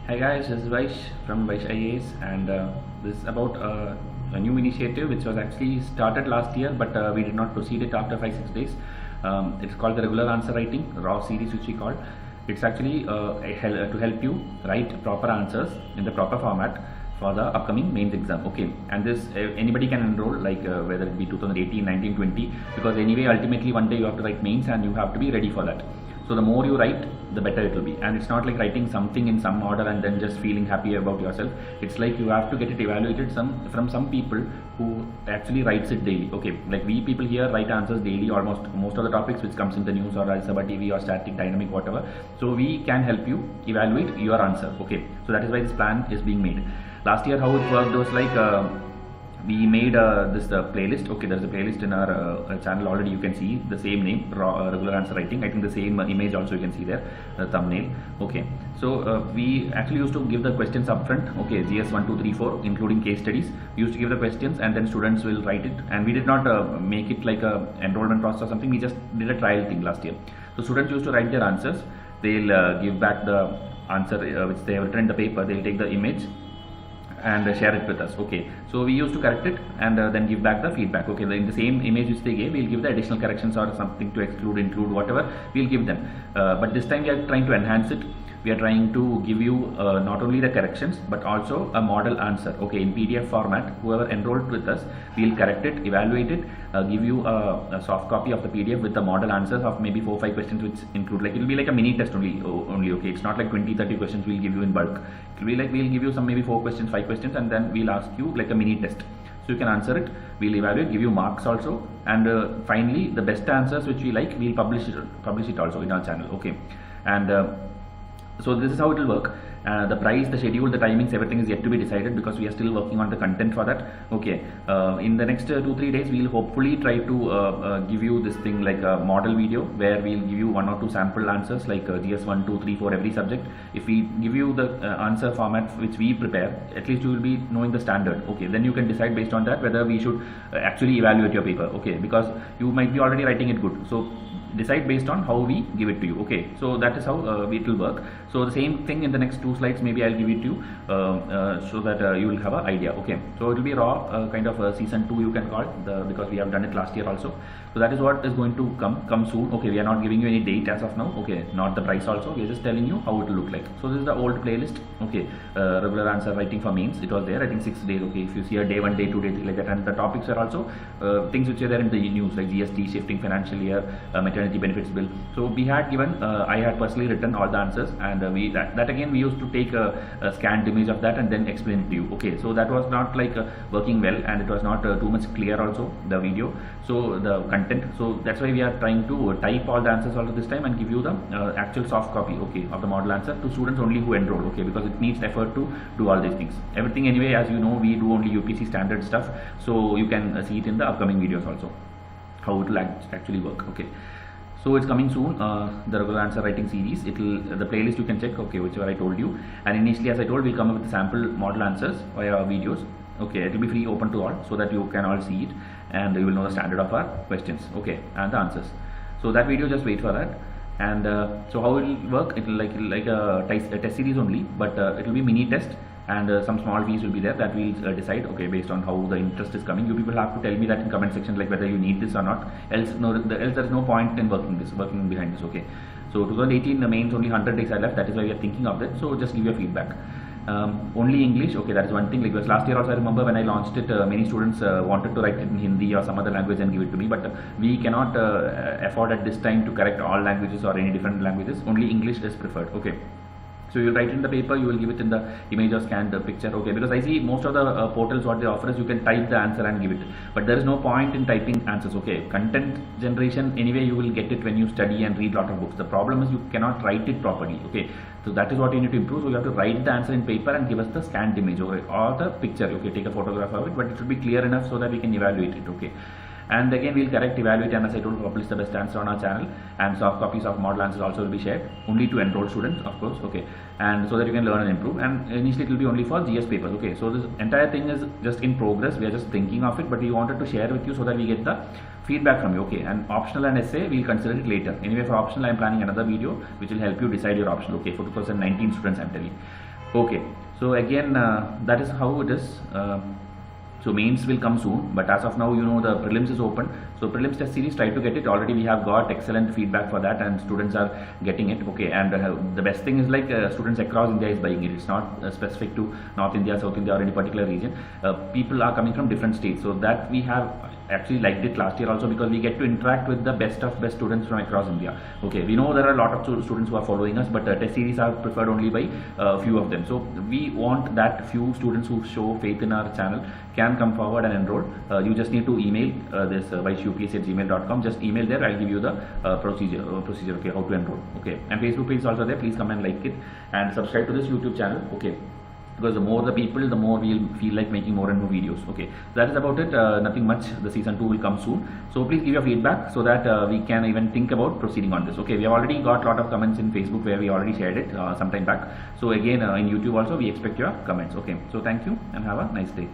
Hi guys, this is Vysh from Vysh IAS, and this is about a new initiative which was actually started last year, but we did not proceed it after 5-6 days. It's called the regular answer writing raw series, which we call. It's actually to help you write proper answers in the proper format for the upcoming mains exam. Okay, and this anybody can enroll, like whether it be 2018, 19, 20, because anyway ultimately one day you have to write mains and you have to be ready for that. So the more you write, the better it will be. And it's not like writing something in some order and then just feeling happy about yourself. It's like you have to get it evaluated from some people who actually writes it daily. Okay, like we people here write answers daily, almost most of the topics which comes in the news or Rajya Sabha TV or static, dynamic, whatever. So we can help you evaluate your answer. Okay, so that is why this plan is being made. Last year how it worked was like we made this playlist. Okay, there's a playlist in our channel already. You can see the same name, regular answer writing. I think the same image also you can see there, the thumbnail. Okay, so we actually used to give the questions upfront. Okay, GS 1, 2, 3, 4, including case studies. We used to give the questions and then students will write it. And we did not make it like a enrollment process or something. We just did a trial thing last year. So students used to write their answers. They'll give back the answer which they have written in the paper. They'll take the image and share it with us. Okay, so we used to correct it and then give back the feedback. Okay, in the same image which they gave, we'll give the additional corrections or something to exclude, include, whatever, we'll give them. But this time we are trying to enhance it. We are trying to give you not only the corrections but also a model answer. Okay, in PDF format. Whoever enrolled with us, we'll correct it, evaluate it, give you a soft copy of the PDF with the model answers of maybe 4-5 questions which include, like, it will be like a mini test only. Okay, it's not like 20-30 questions we'll give you in bulk. It will be like we'll give you some maybe 4 questions, 5 questions, and then we'll ask you like a mini test. So you can answer it, we'll evaluate, give you marks also, and finally the best answers which we like, we'll publish it also in our channel. Okay, and so this is how it will work. The price, the schedule, the timings, everything is yet to be decided because we are still working on the content for that. Okay, in the next 2-3 days we will hopefully try to give you this thing like a model video where we will give you 1 or 2 sample answers like GS 1, 2, 3, 4 every subject. If we give you the answer format which we prepare, at least you will be knowing the standard. Okay, then you can decide based on that whether we should actually evaluate your paper. Okay, because you might be already writing it good, so decide based on how we give it to you. Okay, so that is how it will work. So the same thing in the next 2 slides maybe I'll give it to you so that you will have an idea. Okay, so it will be raw kind of season 2 you can call it, because we have done it last year also. So that is what is going to come soon. Okay, we are not giving you any date as of now. Okay, not the price also, we are just telling you how it will look like. So this is the old playlist. Okay, regular answer writing for mains, it was there I think 6 days. Okay, if you see a day 1, day 2, day 3 like that, and the topics are also things which are there in the news like GST, shifting financial year, maternity benefits bill. So we had given, I had personally written all the answers, and that again we used to take a scanned image of that and then explain it to you. Okay, so that was not like working well, and it was not too much clear also, the video, so the content. So that's why we are trying to type all the answers also this time and give you the actual soft copy, okay, of the model answer to students only who enroll. Okay, because it needs effort to do all these things. Everything anyway, as you know, we do only UPSC standard stuff, so you can see it in the upcoming videos also how it will actually work. Okay, so it's coming soon, the regular answer writing series. The playlist you can check, okay, whichever I told you. And initially, as I told, we'll come up with the sample model answers via videos. Okay, it will be free, open to all, so that you can all see it and you will know the standard of our questions. Okay, and the answers. So that video, just wait for that. And so how it will work, it will like a test series only, but it will be mini test, and some small fees will be there that we'll decide, okay, based on how the interest is coming. You people have to tell me that in comment section, like whether you need this or not, else there is no point in working behind this. Okay, so 2018 the mains, only 100 days are left, that is why we are thinking of that. So just give your feedback. Only English. Okay, that is one thing. Like because last year also I remember when I launched it, many students wanted to write it in Hindi or some other language and give it to me, but we cannot afford at this time to correct all languages or any different languages. Only English is preferred. Okay, so you will write in the paper, you will give it in the image or scanned picture. Okay, because I see most of the portals what they offer is you can type the answer and give it, but there is no point in typing answers. Okay, content generation anyway you will get it when you study and read lot of books. The problem is you cannot write it properly. Okay, so that is what you need to improve. So you have to write the answer in paper and give us the scanned image, okay, or the picture. Okay, take a photograph of it, but it should be clear enough so that we can evaluate it. Okay, and again we'll correct, evaluate, and as I told, publish the best answer on our channel, and soft copies of model answers also will be shared only to enrolled students, of course. Okay, and so that you can learn and improve, and initially it will be only for GS papers. Okay, so this entire thing is just in progress, we are just thinking of it, but we wanted to share with you so that we get the feedback from you. Okay, and optional and essay we'll consider it later. Anyway, for optional I am planning another video which will help you decide your option. Okay, for 2019 students I'm telling. Okay, so again, that is how it is. So mains will come soon, but as of now, you know, the prelims is open. So prelims test series, try to get it. Already we have got excellent feedback for that, and students are getting it. Okay, and the best thing is like students across India is buying it. It's not specific to North India, South India, or any particular region. People are coming from different states, so that we have actually liked it last year also, because we get to interact with the best of best students from across India. Okay, we know there are a lot of students who are following us, but test series are preferred only by few of them. So we want that few students who show faith in our channel can come forward and enroll. You just need to email this vysh@gmail.com. Just email there. I'll give you the procedure. Okay, how to enroll. Okay, and Facebook page is also there. Please come and like it and subscribe to this YouTube channel. Okay, because the more the people, the more we'll feel like making more and more videos. Okay, so that is about it. Nothing much. The season 2 will come soon, so please give your feedback so that we can even think about proceeding on this. Okay, we have already got a lot of comments in Facebook where we already shared it some time back. So again, in YouTube also we expect your comments. Okay, so thank you and have a nice day.